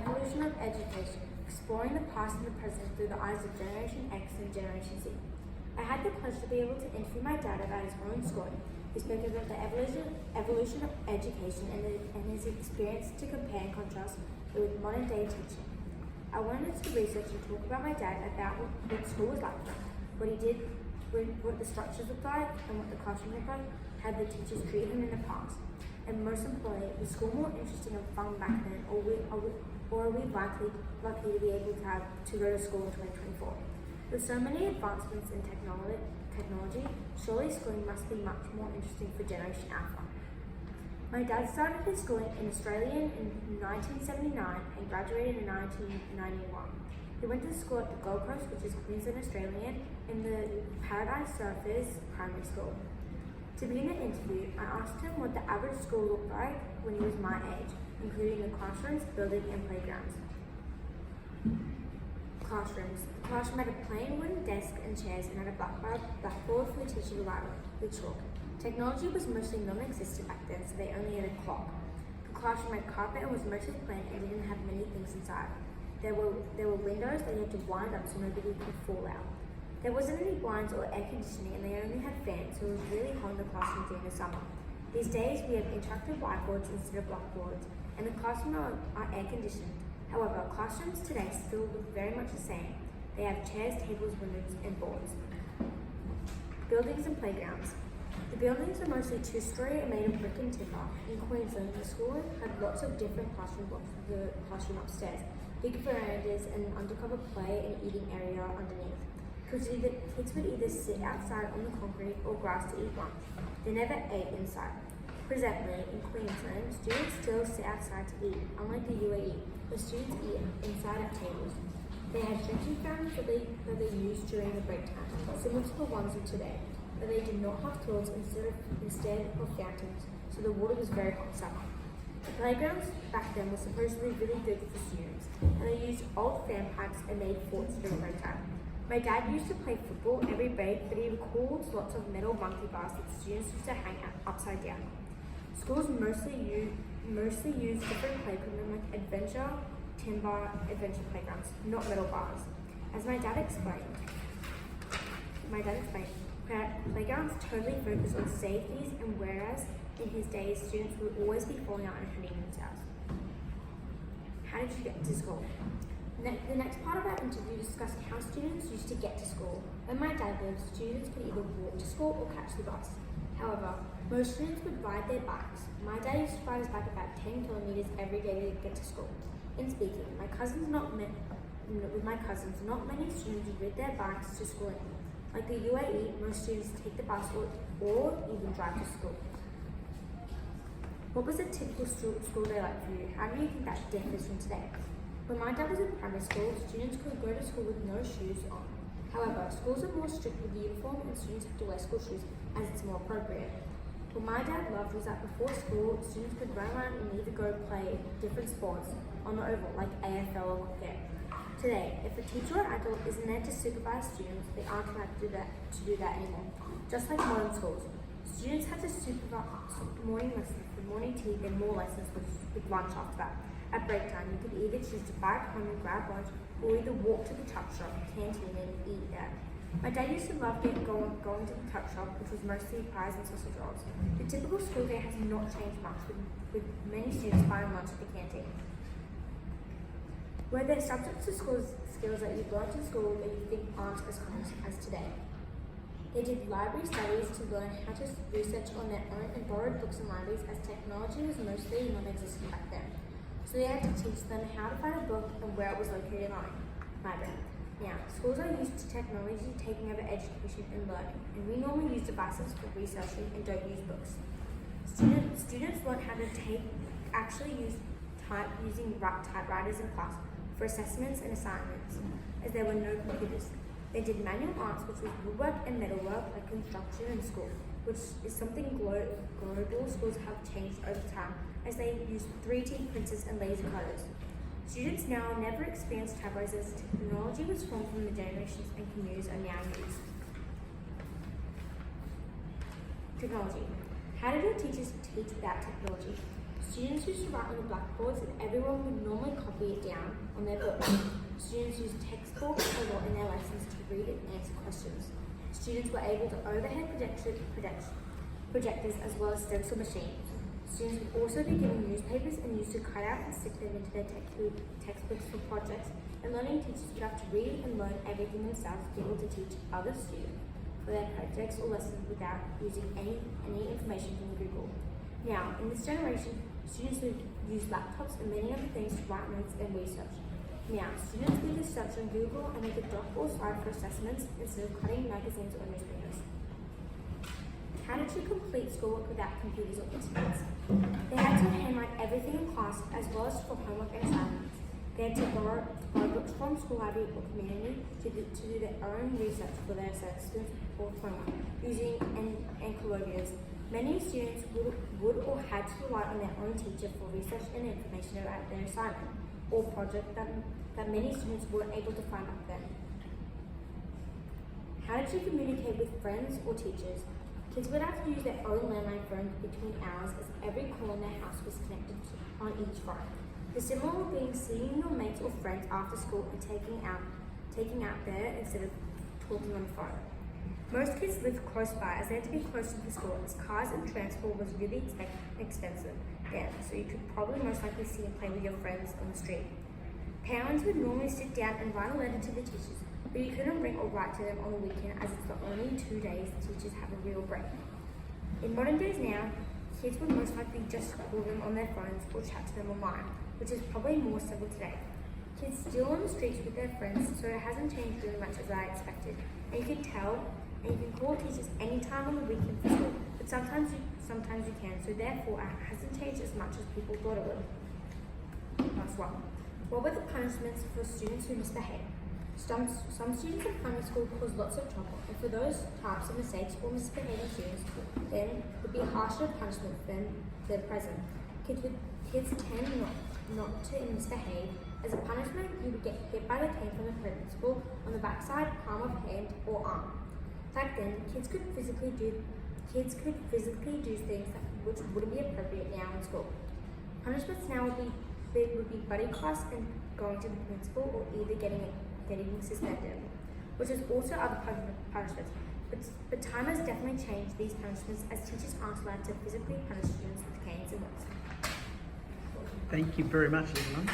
evolution of education, exploring the past and the present through the eyes of Generation X and Generation Z. I had the pleasure to be able to interview my dad about his own schooling. He spoke about the evolution of education and his experience to compare and contrast it with modern day teaching. I wanted to research and talk about my dad about what school was like, what he did, what the structures looked like, and what the classroom looked like, how the teachers treated him in the past. And most importantly, was school more interesting and fun back then, or are we likely to be able to go to school in 2024? With so many advancements in technology, surely schooling must be much more interesting for Generation Alpha. My dad started his schooling in Australia in 1979 and graduated in 1991. He went to school at the Gold Coast, which is Queensland, Australia, in the Paradise Surfers Primary School. To begin the interview, I asked him what the average school looked like when he was my age, including the classrooms, building, and playgrounds. Classrooms. The classroom had a plain wooden desk and chairs and had a blackboard for the teacher to write with chalk. Technology was mostly non-existent back then, so they only had a clock. The classroom had carpet and was mostly plain and didn't have many things inside. There were windows that you had to wind up so nobody could fall out. There wasn't any blinds or air conditioning and they only had fans, so it was really hot in the classroom during the summer. These days we have interactive whiteboards instead of blackboards, and the classrooms are air conditioned. However, classrooms today still look very much the same. They have chairs, tables, windows, and boards. Buildings and playgrounds. The buildings are mostly two-story and made of brick and timber. In Queensland, the school had lots of different classroom blocks with the classroom upstairs, big verandas, and an undercover play and eating area underneath. Kids would either sit outside on the concrete or grass to eat lunch. They never ate inside. Presently, in Queensland, students still sit outside to eat, unlike the UAE, where students eat inside at tables. They had drinking fountains that they used during the break time, similar to the ones of today, but they did not have toilets instead of fountains, so the water was very hot summer. The playgrounds back then were supposedly really good for students, and they used old fan pipes and made forts during break time. My dad used to play football every break, but he recalls lots of metal monkey bars that students used to hang upside down. Schools mostly use different play equipment like timber adventure playgrounds, not metal bars. As my dad explained, playgrounds totally focus on safeties, and whereas in his days students would always be falling out and hurting themselves. How did you get to school? The next part of our interview discussed how students used to get to school. When my dad lived, students could either walk to school or catch the bus. However, most students would ride their bikes. My dad used to ride his bike about 10 kilometers every day to get to school. In speaking, with my cousins, not many students would ride their bikes to school. Like the UAE, most students take the bus or even drive to school. What was a typical school day like for you? How do you think that differs from today? When my dad was in primary school, students could go to school with no shoes on. However, schools are more strict with the uniform and students have to wear school shoes as it's more appropriate. What my dad loved was that before school, students could run around and either go play different sports on the oval, like AFL or cricket. Today, if a teacher or adult isn't there to supervise students, they aren't allowed to do that anymore. Just like modern schools, students had to supervise morning lessons with morning tea and more lessons with lunch after that. At break time, you could either choose to back home and grab lunch, or either walk to the tuck shop, canteen, and eat there. My dad used to love going to the tuck shop, which was mostly pies and sausage rolls. The typical school day has not changed much, with many students buying lunch at the canteen. Were there subjects or skills that you learned in school that you think aren't as common as today? They did library studies to learn how to research on their own and borrowed books in libraries, as technology was mostly non-existent back then. So they had to teach them how to find a book and where it was located on library. Now, schools are used to technology taking over education and learning, and we normally use devices for researching and don't use books. Students learn how to using typewriters in class for assessments and assignments, as there were no computers. They did manual arts, which was woodwork and metalwork, like construction in school, which is something global schools have changed over time, as they use 3D printers and laser cutters. Students now never experience typewriters, as technology was formed from the generations and computers are now used. Technology. How did your teachers teach about technology? Students used to write on the blackboards and everyone would normally copy it down on their book. Students used textbooks a lot in their lessons to read and answer questions. Students were able to overhead projectors as well as stencil machines. Students would also be given newspapers and used to cut out and stick them into their textbooks for projects, and learning teachers would have to read and learn everything themselves to be able to teach other students for their projects or lessons without using any information from Google. Now, in this generation, students would use laptops and many other things to write notes and research. Now, students will just search on Google and make a doc or slide for assessments instead of cutting magazines or newspapers. How did you complete schoolwork without computers or internet? They had to handwrite everything in class as well as for homework and assignments. They had to borrow books from school library or community to do their own research for their assessments or homework using encyclopedias. Many students would or had to rely on their own teacher for research and information about their assignment or project that many students weren't able to find back then. How did you communicate with friends or teachers? Kids would have to use their own landline phone between hours as every call in their house was connected on each phone. The similar would be seeing your mates or friends after school and taking out there instead of talking on the phone. Most kids lived close by as they had to be close to the school as cars and transport was really expensive then, so you could probably most likely see and play with your friends on the street. Parents would normally sit down and write a letter to the teachers, but you couldn't ring or write to them on the weekend as it's the only 2 days the teachers have a real break. In modern days now, kids would most likely just call them on their phones or chat to them online, which is probably more simple today. Kids still on the streets with their friends, so it hasn't changed really much as I expected. And you can tell, and you can call teachers anytime on the weekend for school, but sometimes you can, so therefore it hasn't changed as much as people thought it would. Last one. What were the punishments for students who misbehave? Some students in primary school cause lots of trouble, and for those types of mistakes or misbehaving students, then would be a harsher punishment than the present. Kids tend not to misbehave. As a punishment, you would get hit by the cane from the principal on the backside, palm of hand, or arm. Back then, kids could physically do things which wouldn't be appropriate now in school. Punishments now would be buddy class and going to the principal or either getting suspended, which is also other punishments. But time has definitely changed these punishments as teachers aren't allowed to physically punish students with canes and whips. Thank you very much, Evelyn.